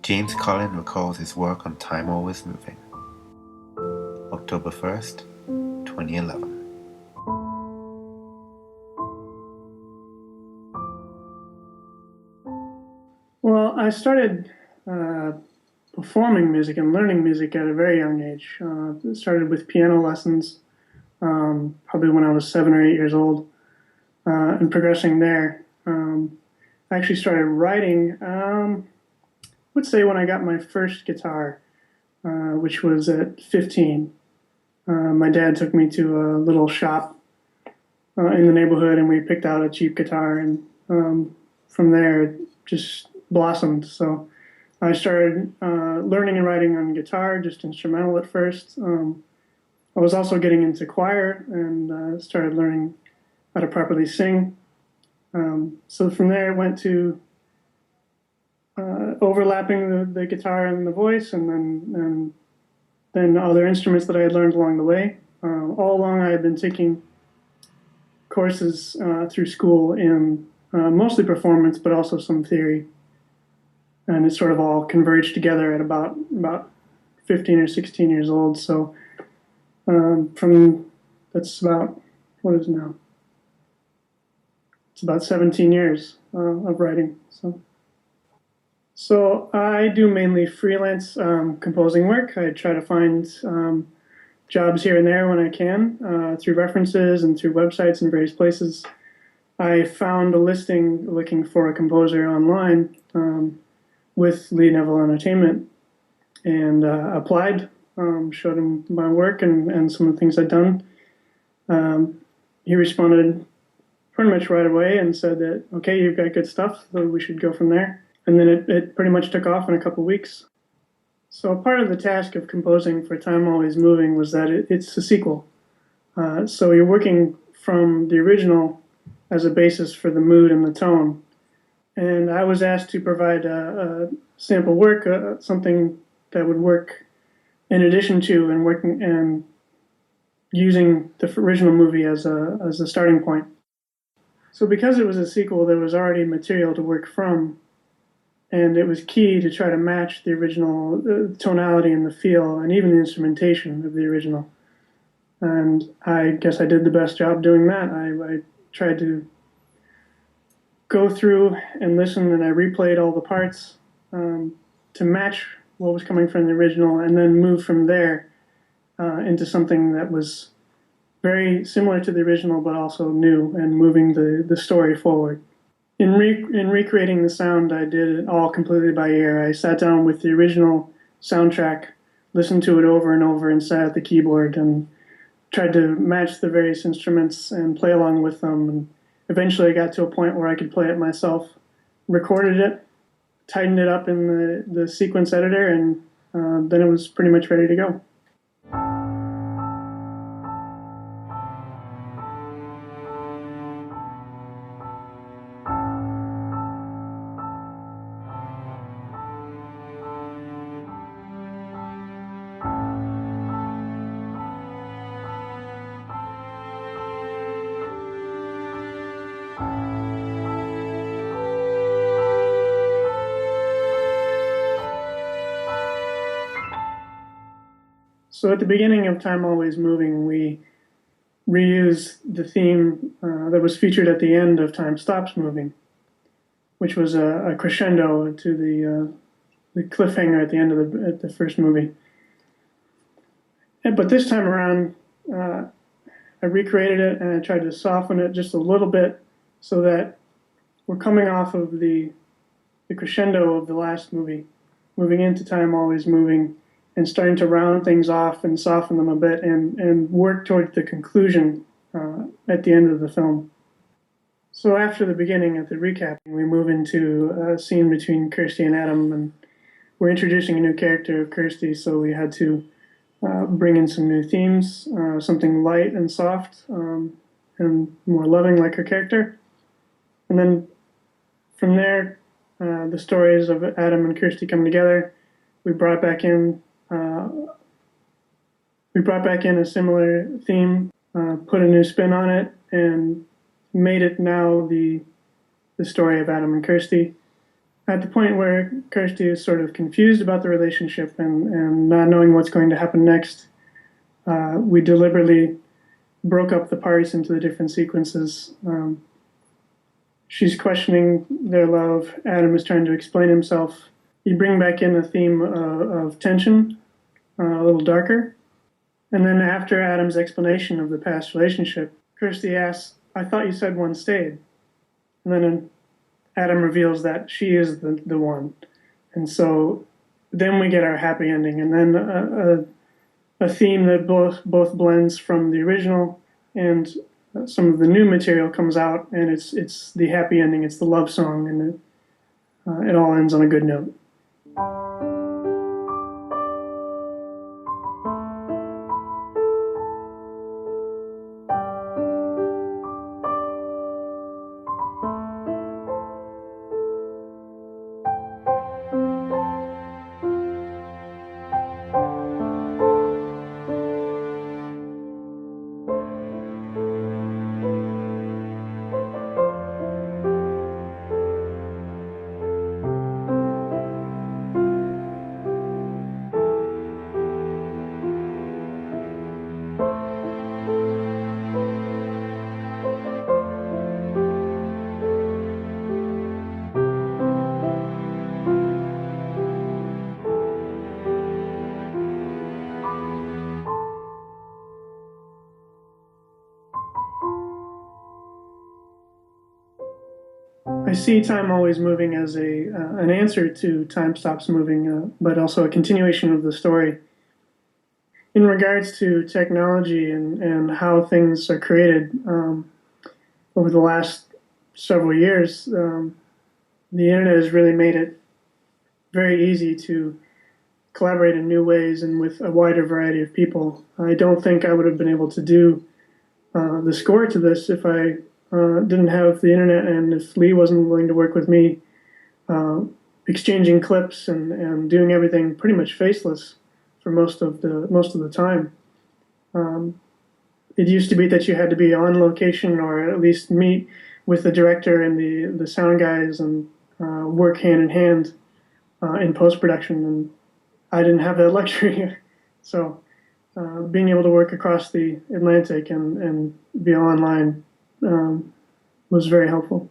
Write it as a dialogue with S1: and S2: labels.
S1: James Collin recalls his work on Time Always Moving. October 1st, 2011.
S2: Well, I started performing music and learning music at a very young age. It started with piano lessons, probably when I was 7 or 8 years old, and progressing there. I actually started writing, I would say when I got my first guitar, which was at 15. My dad took me to a little shop in the neighborhood, and we picked out a cheap guitar, and from there it just blossomed. So I started learning and writing on guitar, just instrumental at first. I was also getting into choir and started learning how to properly sing. So from there, it went to overlapping the guitar and the voice, and then other instruments that I had learned along the way. All along, I had been taking courses through school in mostly performance, but also some theory. And it sort of all converged together at about 15 or 16 years old. So that's about, what is it now? It's about 17 years of writing. So I do mainly freelance composing work. I try to find jobs here and there when I can through references and through websites and various places. I found a listing looking for a composer online with Neville Entertainment, and applied, showed him my work and some of the things I'd done. He responded pretty much right away and said that, okay, you've got good stuff, so we should go from there. And then it pretty much took off in a couple of weeks. So part of the task of composing for Time Always Moving was that it's a sequel. So you're working from the original as a basis for the mood and the tone. And I was asked to provide a sample work, something that would work in addition to and working and using the original movie as a starting point. So because it was a sequel, there was already material to work from, and it was key to try to match the original tonality and the feel and even the instrumentation of the original. And I guess I did the best job doing that. I tried to go through and listen, and I replayed all the parts to match what was coming from the original, and then move from there into something that was very similar to the original but also new, and moving the story forward. In recreating the sound, I did it all completely by ear. I sat down with the original soundtrack, listened to it over and over, and sat at the keyboard and tried to match the various instruments and play along with them. And eventually I got to a point where I could play it myself, recorded it, tightened it up in the sequence editor, and then it was pretty much ready to go. So at the beginning of Time Always Moving, we reused the theme that was featured at the end of Time Stops Moving, which was a crescendo to the cliffhanger at the end of the first movie. But this time around, I recreated it and I tried to soften it just a little bit so that we're coming off of the crescendo of the last movie, moving into Time Always Moving, and starting to round things off and soften them a bit and work toward the conclusion at the end of the film. So after the beginning, at the recap, we move into a scene between Kirsty and Adam, and we're introducing a new character of Kirsty, so we had to bring in some new themes, something light and soft and more loving like her character. And then from there, the stories of Adam and Kirsty come together. We brought back in a similar theme, put a new spin on it, and made it now the story of Adam and Kirsty. at the point where Kirsty is sort of confused about the relationship and not knowing what's going to happen next, we deliberately broke up the parts into the different sequences. She's questioning their love. Adam is trying to explain himself. You bring back in a theme of tension, a little darker. And then after Adam's explanation of the past relationship, Kirsty asks, I thought you said one stayed. And then Adam reveals that she is the one. And so then we get our happy ending. And then a theme that both blends from the original and some of the new material comes out, and it's the happy ending. It's the love song, and it all ends on a good note. I see time always moving as an answer to time stops moving, but also a continuation of the story. In regards to technology and how things are created over the last several years, the internet has really made it very easy to collaborate in new ways and with a wider variety of people. I don't think I would have been able to do the score to this if I didn't have the internet and if Lee wasn't willing to work with me, exchanging clips and doing everything pretty much faceless for most of the time. It used to be that you had to be on location or at least meet with the director and the sound guys and work hand in hand in post production, and I didn't have that luxury. So being able to work across the Atlantic and be online was very helpful.